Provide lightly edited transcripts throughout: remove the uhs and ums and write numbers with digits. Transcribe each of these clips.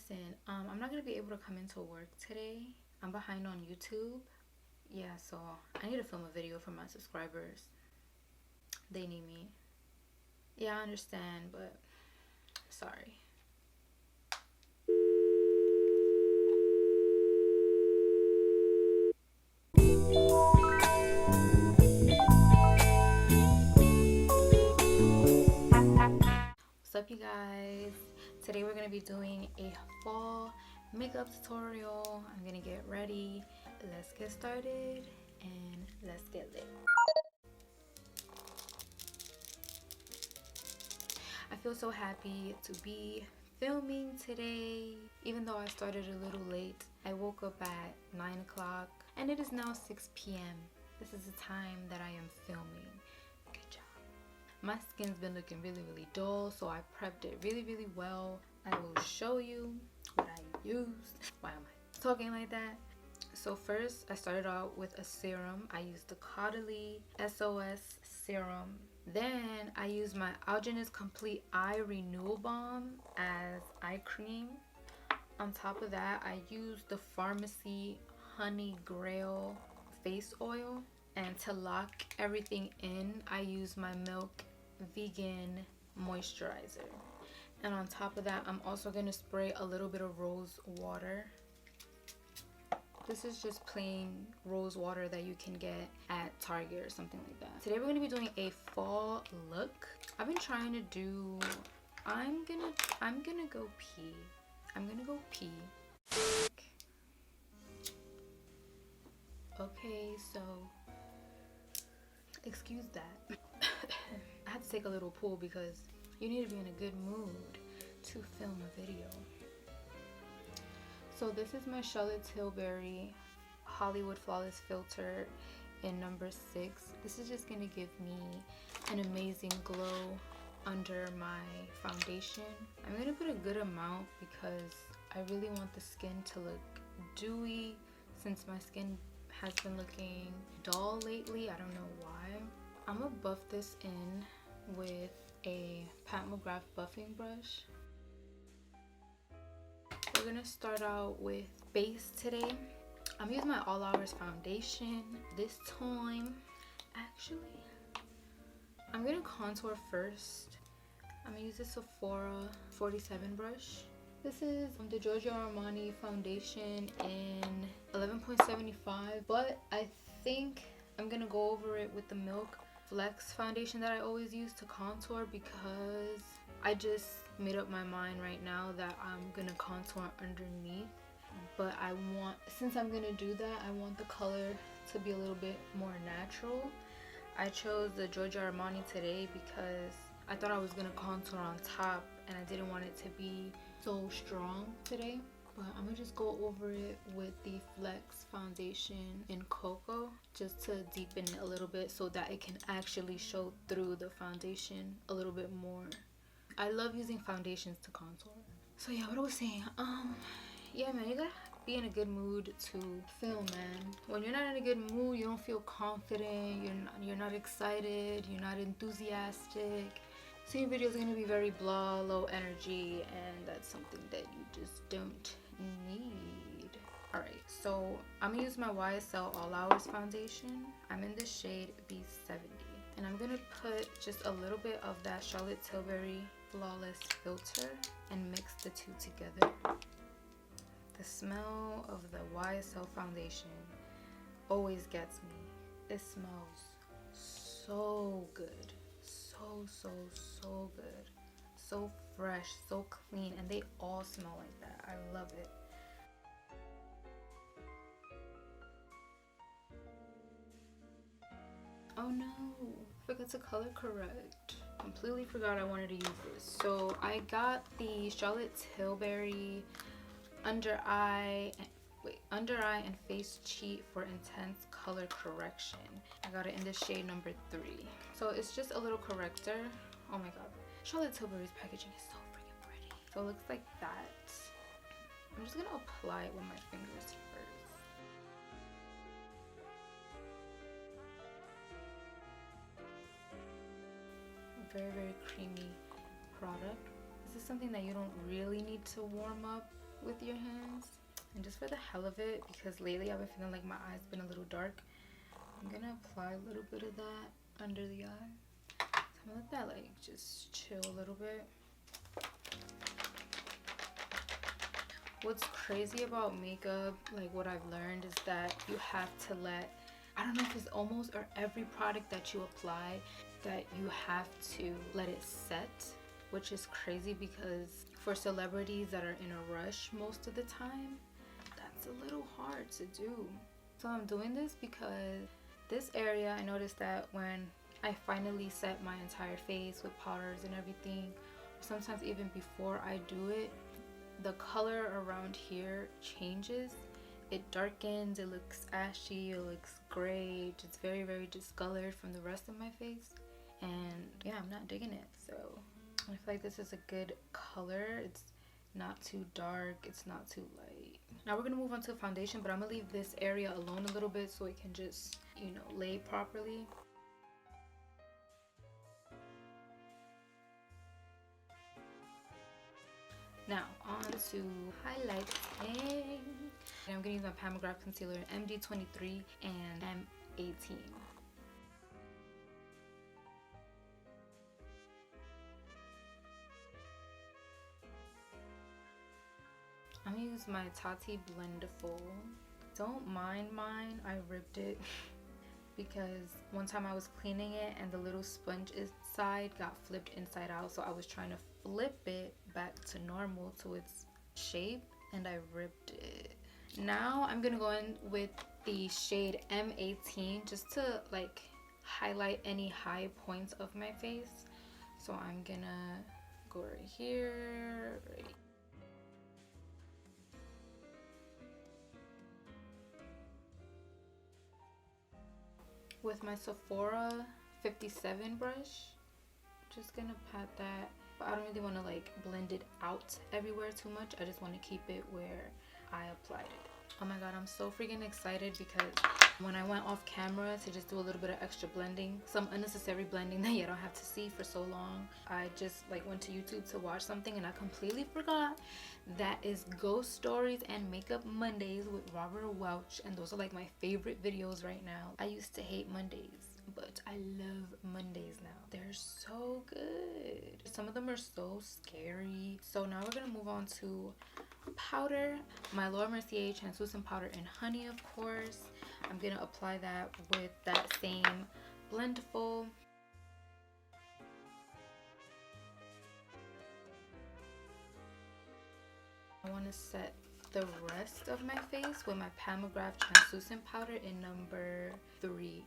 listen, I'm not gonna be able to come into work today. I'm behind on YouTube. Yeah, so I need to film a video for my subscribers. They need me. Yeah, I understand, but sorry. What's up, you guys? Today we're gonna be doing a fall makeup tutorial. I'm gonna get ready. Let's get started and let's get lit. I feel so happy to be filming today, even though I started a little late. I woke up at 9 o'clock and it is now 6 p.m. This is the time that I am filming. Good job. My skin's been looking really dull, so I prepped it really well. I will show you what I used. Why am I talking like that? So first I started out with a serum. I used the Caudalie SOS serum. Then I used my Algenist Complete Eye Renewal Balm as eye cream. On top of that, I used the Pharmacy Honey Grail face oil. And to lock everything in, I used my Milk Vegan Moisturizer. And on top of that, I'm also going to spray a little bit of rose water. This is just plain rose water that you can get at Target or something like that. Today we're going to be doing a fall look. I've been trying to do, I'm gonna go pee. I'm gonna go pee. Okay, so excuse that. I had to take a little pull because you need to be in a good mood to film a video. So this is my Charlotte Tilbury Hollywood Flawless Filter in number 6. This is just gonna give me an amazing glow under my foundation. I'm gonna put a good amount because I really want the skin to look dewy, since my skin has been looking dull lately. I don't know why. I'm gonna buff this in with a McGrath buffing brush. We're gonna start out with base today. I'm using my All Hours foundation. This time, actually, I'm gonna contour first. I'm gonna use the Sephora 47 brush. This is the GRWM foundation in 11.75, but I think I'm gonna go over it with the Milk Flex foundation that I always use to contour, because I just made up my mind right now that I'm gonna contour underneath. But I want, since I'm gonna do that, I want the color to be a little bit more natural. I chose the GRWM today because I thought I was gonna contour on top and I didn't want it to be so strong today. But I'm gonna just go over it with the Flex foundation in Cocoa, just to deepen it a little bit so that it can actually show through the foundation a little bit more. I love using foundations to contour. So yeah, what I was saying, yeah man, you gotta be in a good mood to film, man. When you're not in a good mood, you don't feel confident, you're not excited, you're not enthusiastic. So your video is gonna be very blah, low energy, and that's something that you just don't need. Alright, so I'm gonna use my YSL All Hours foundation. I'm in the shade B70. And I'm gonna put just a little bit of that Charlotte Tilbury Flawless Filter and mix the two together. The smell of the YSL foundation always gets me. It smells so good. So good. So fresh, so clean, and they all smell like that. I love it. Oh no, forgot to color correct. Completely forgot I wanted to use this. So I got the Charlotte Tilbury under eye and face cheat for intense color correction. I got it in the shade number 3. So it's just a little corrector. Oh my god, Charlotte Tilbury's packaging is so freaking pretty. So it looks like that. I'm just gonna apply it with my fingers first. Very creamy product. This is something that you don't really need to warm up with your hands. And just for the hell of it, because lately I've been feeling like my eyes been a little dark, I'm gonna apply a little bit of that under the eye. So I'm gonna let that like just chill a little bit. What's crazy about makeup, like what I've learned, is that you have to let, I don't know if it's almost or every product that you apply, that you have to let it set, which is crazy because for celebrities that are in a rush most of the time, that's a little hard to do. So I'm doing this because this area, I noticed that when I finally set my entire face with powders and everything, sometimes even before I do it, the color around here changes. It darkens, it looks ashy, it looks gray, it's very, very discolored from the rest of my face. And yeah, I'm not digging it. So I feel like this is a good color. It's not too dark, it's not too light. Now we're gonna move on to foundation, but I'm gonna leave this area alone a little bit so it can just, you know, lay properly. Now on to highlighting. I'm gonna use my McGrath concealer MD23 and M18. I'm gonna use my Tati Blendiful. Don't mind mine, I ripped it because one time I was cleaning it and the little sponge inside got flipped inside out, so I was trying to flip it back to normal to its shape and I ripped it. Now I'm gonna go in with the shade M18 just to like highlight any high points of my face. So I'm gonna go right here, right. With my Sephora 57 brush, just gonna pat that, but I don't really want to like blend it out everywhere too much. I just want to keep it where I applied it. Oh my god, I'm so freaking excited because when I went off camera to just do a little bit of extra blending, some unnecessary blending that you don't have to see for so long, I just like went to YouTube to watch something and I completely forgot that is Ghost Stories and Makeup Mondays with Robert Welch, and those are like my favorite videos right now. I used to hate Mondays, but I love Mondays now. They're so good. Some of them are so scary. So now we're gonna move on to powder. My Laura Mercier translucent powder in honey, of course. I'm gonna apply that with that same Blendiful. I want to set the rest of my face with my McGrath translucent powder in number 3.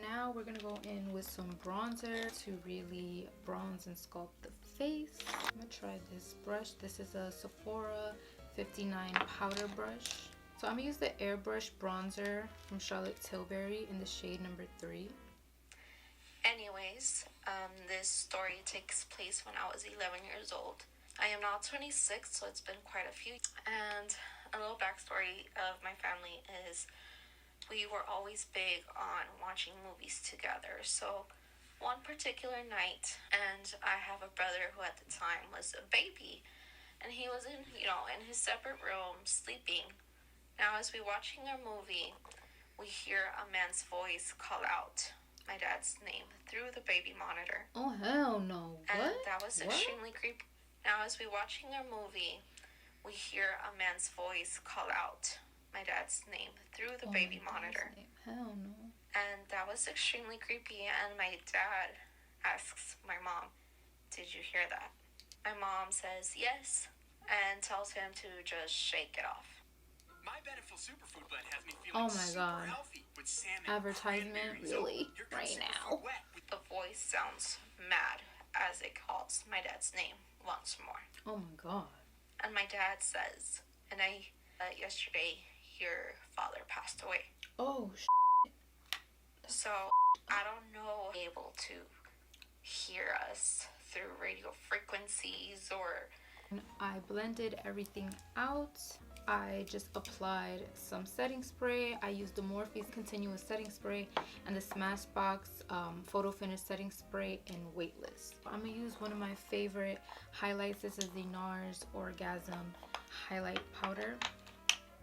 Now we're gonna go in with some bronzer to really bronze and sculpt the face. I'm gonna try this brush. This is a Sephora 59 powder brush. So I'm gonna use the airbrush bronzer from Charlotte Tilbury in the shade number 3. Anyways, this story takes place when I was 11 years old. I am now 26, so it's been quite a few. And a little backstory of my family is we were always big on watching movies together. So one particular night, and I have a brother who at the time was a baby, and he was in his separate room sleeping. Now as we're watching our movie, we hear a man's voice call out my dad's name through the baby monitor. Oh hell no. What? And that was extremely creepy. Now as we're watching our movie, we hear a man's voice call out my dad's name through the baby monitor. Hell no. And that was extremely creepy, and my dad asks my mom, "Did you hear that?" My mom says yes and tells him to just shake it off. My Beneful Superfood Blend has me Oh feeling my super god. healthy with salmon, Advertisement, really? Right now. The voice sounds mad as it calls my dad's name once more. Oh my god. And my dad says, and yesterday your father passed away. Oh So I don't know able to hear us through radio frequencies or... I blended everything out. I just applied some setting spray. I used the Morphe's Continuous Setting Spray and the Smashbox Photo Finish Setting Spray in Weightless. I'm gonna use one of my favorite highlights. This is the Nars Orgasm Highlight Powder.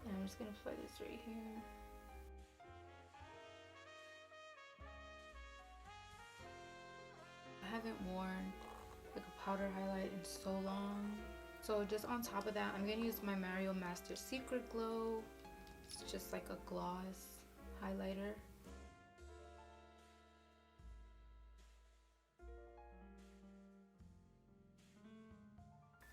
And I'm just gonna apply this right here. I haven't worn like a powder highlight in so long. So just on top of that, I'm gonna use my Mario Master Secret Glow. It's just like a gloss highlighter.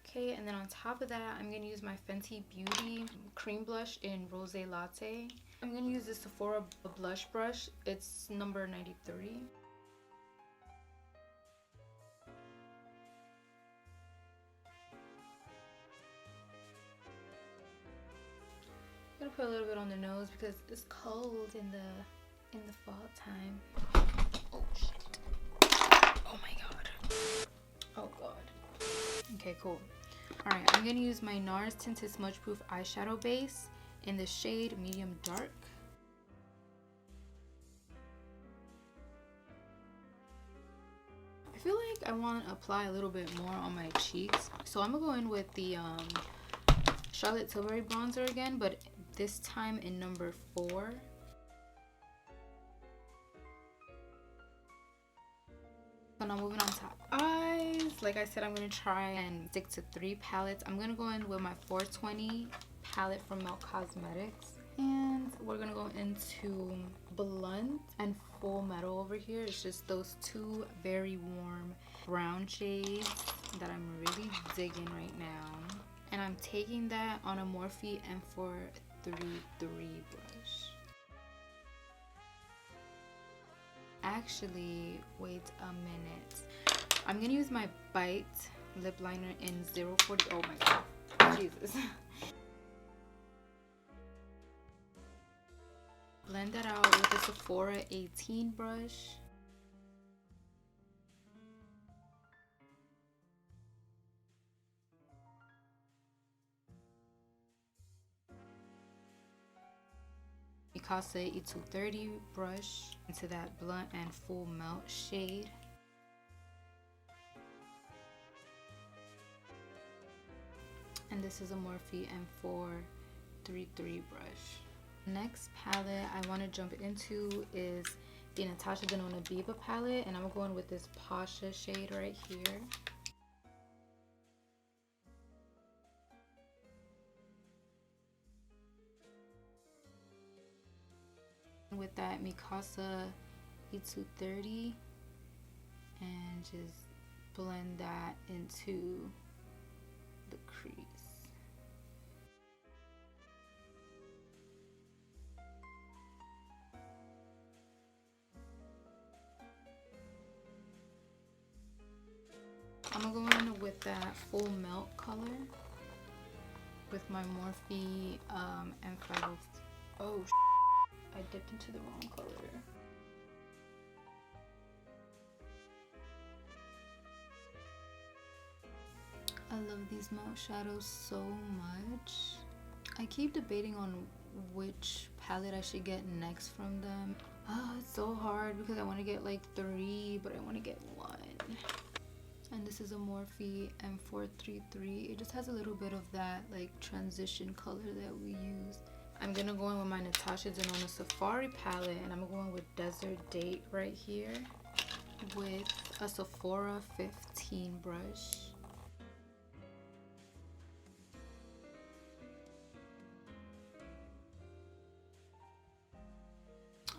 Okay, and then on top of that, I'm gonna use my Fenty Beauty Cream Blush in Rose Latte. I'm gonna use this Sephora blush brush. It's number 93. I'm gonna put a little bit on the nose because it's cold in the fall time. Oh shit. Oh my god. Oh god. Okay, cool. Alright, I'm gonna use my Nars Tinted Smudge Proof Eyeshadow Base in the shade Medium Dark. I feel like I want to apply a little bit more on my cheeks. So I'm gonna go in with the Charlotte Tilbury bronzer again, but this time in number 4. So now moving on to eyes. Like I said, I'm going to try and stick to 3 palettes. I'm going to go in with my 420 palette from Milk Cosmetics. And we're going to go into Blunt and Full Metal over here. It's just those 2 very warm brown shades that I'm really digging right now. And I'm taking that on a Morphe M433 brush. Actually, wait a minute. I'm gonna use my Bite lip liner in 040. Oh my god, Jesus. Blend that out with the Sephora 18 brush. Mikasa E230 brush into that Blunt and Full Melt shade. And this is a Morphe M433 brush. Next palette I want to jump into is the Natasha Denona Biba palette, and I'm going with this Pasha shade right here. With that Mikasa E230 and just blend that into the crease. I'm gonna go in with that Full Melt color with my Morphe M5. Oh, I dipped into the wrong color. I love these matte shadows so much. I keep debating on which palette I should get next from them. Oh, it's so hard because I want to get like 3, but I want to get 1. And this is a Morphe M433. It just has a little bit of that like transition color that we use. I'm gonna go in with my Natasha Denona Safari palette, and I'm going with Desert Date right here with a Sephora 15 brush.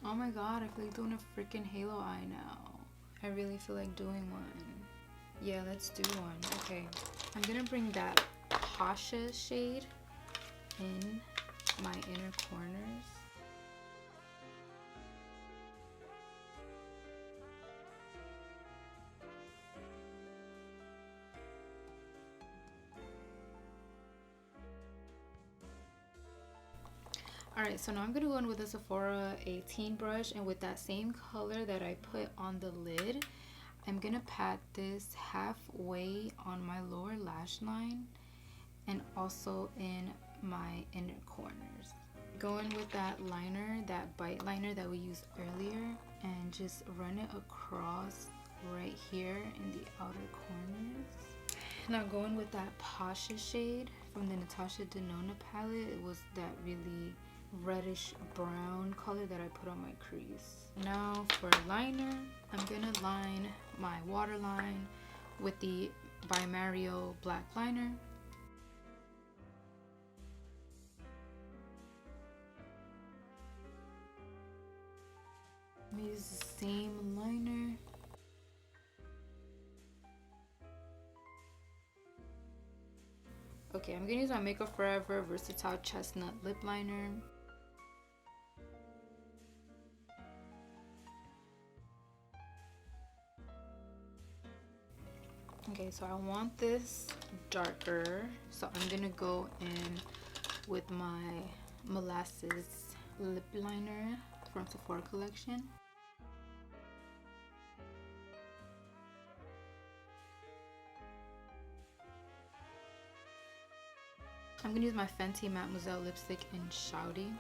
Oh my god, I feel like doing a freaking halo eye now. I really feel like doing one. Yeah, let's do one. Okay, I'm gonna bring that Pasha shade in my inner corners. Alright, so now I'm gonna go in with a Sephora 18 brush, and with that same color that I put on the lid, I'm gonna pat this halfway on my lower lash line and also in my inner corners. Going with that liner, that bite liner that we used earlier, and just run it across right here in the outer corners. Now going with that Pasha shade from the Natasha Denona palette. It was that really reddish brown color that I put on my crease. Now for liner, I'm gonna line my waterline with the by Mario black liner. I'm gonna use the same liner. Okay, I'm gonna use my Makeup Forever Versatile Chestnut Lip Liner. Okay, so I want this darker, so I'm gonna go in with my Molasses Lip Liner from Sephora collection. I'm gonna use my Fenty Mademoiselle lipstick in Shouty.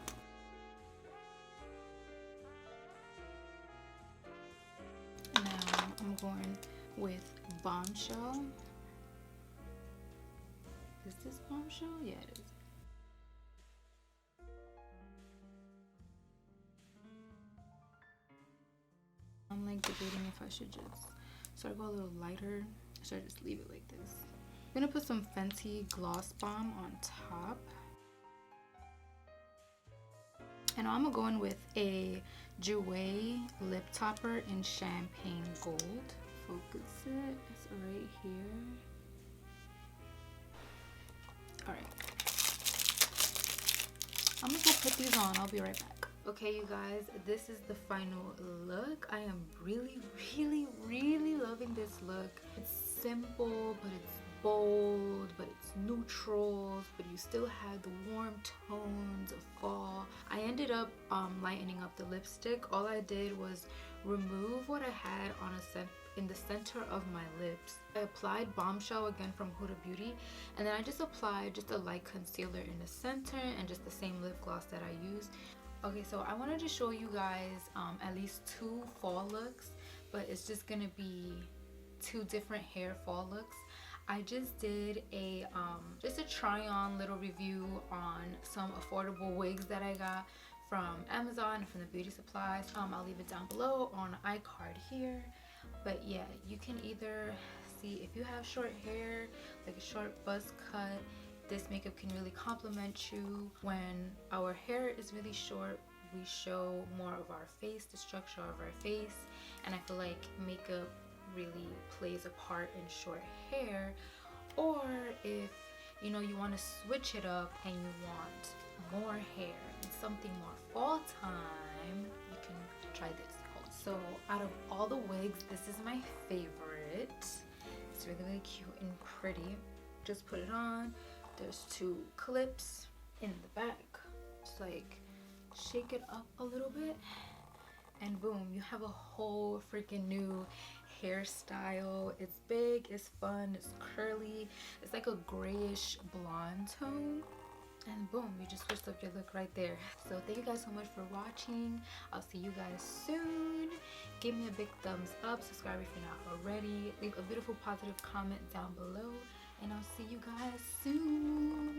Now I'm going with Bombshell. Is this Bombshell? Yeah, it is. I'm like debating if I should just go a little lighter or should I just leave it like this. I'm gonna put some Fenty Gloss Bomb on top. And I'm gonna go in with a Jouer lip topper in Champagne Gold. Focus it, it's right here. Alright. I'm gonna go put these on, I'll be right back. Okay, you guys, this is the final look. I am really loving this look. It's simple, but it's bold, but it's neutrals, but you still have the warm tones of fall. I ended up lightening up the lipstick. All I did was remove what I had on in the center of my lips. I applied Bombshell again from Huda Beauty, and then I just applied just a light concealer in the center and just the same lip gloss that I used. Okay, so I wanted to show you guys at least 2 fall looks, but it's just gonna be 2 different hair fall looks. I just did a try on little review on some affordable wigs that I got from Amazon and from the beauty supplies. I'll leave it down below on iCard here. But yeah, you can either see if you have short hair, like a short buzz cut, this makeup can really complement you. When our hair is really short, we show more of our face, the structure of our face, and I feel like makeup really plays a part in short hair. Or if you know you want to switch it up and you want more hair and something more fall time, you can try this. So out of all the wigs, this is my favorite. It's really cute and pretty. Just put it on. There's 2 clips in the back. Just like shake it up a little bit and boom, you have a whole freaking new hairstyle. It's big, it's fun, it's curly, it's like a grayish blonde tone, and boom, you just switched up your look right there. So thank you guys so much for watching. I'll see you guys soon. Give me a big thumbs up, subscribe if you're not already, leave a beautiful positive comment down below, and I'll see you guys soon.